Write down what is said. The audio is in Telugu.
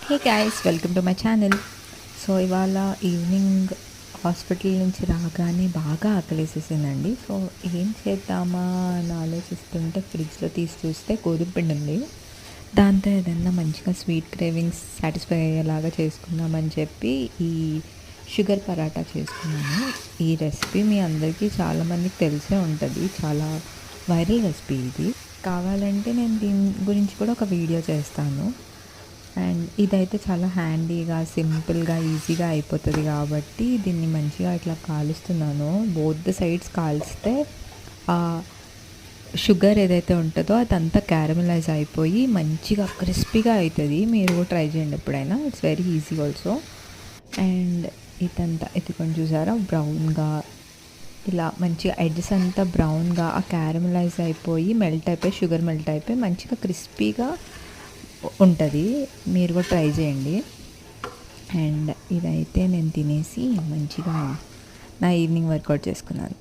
Hey guys, welcome to my channel. So ఇవాళ ఈవినింగ్ హాస్పిటల్ నుంచి రాగానే బాగా ఆకలేసేసిందండి. సో ఏం చేద్దామా అని ఆలోచిస్తుంటే ఫ్రిడ్జ్లో తీసి చూస్తే గోధుమ పిండి ఉంది. దాంతో ఏదన్నా మంచిగా స్వీట్ క్రేవింగ్స్ సాటిస్ఫై అయ్యేలాగా చేసుకుందామని చెప్పి ఈ షుగర్ పరాటా చేసుకున్నాను. ఈ రెసిపీ మీ అందరికీ చాలామందికి తెలిసే ఉంటుంది. చాలా వైరల్ రెసిపీ ఇది. కావాలంటే నేను దీని గురించి కూడా ఒక వీడియో చేస్తాను. అండ్ ఇదైతే చాలా హ్యాండీగా, సింపుల్గా, ఈజీగా అయిపోతుంది కాబట్టి దీన్ని మంచిగా ఇట్లా కాలుస్తున్నాను. బోత్ ద సైడ్స్ కాల్స్తే ఆ షుగర్ ఏదైతే ఉంటుందో అదంతా క్యారమలైజ్ అయిపోయి మంచిగా క్రిస్పీగా అవుతుంది. మీరు ట్రై చేయండి ఎప్పుడైనా. It's very easy also. And ఇదంతా ఇది కొంచెం చూసారా, బ్రౌన్గా ఇలా మంచిగా ఎడ్జెస్ అంతా బ్రౌన్గా ఆ క్యారమలైజ్ అయిపోయి మెల్ట్ అయిపోయి షుగర్ మెల్ట్ అయిపోయి మంచిగా క్రిస్పీగా ఉంటుంది. మీరు కూడా ట్రై చేయండి. అండ్ ఇదైతే నేను తినేసి మంచిగా నా ఈవినింగ్ వర్కౌట్ చేసుకున్నాను.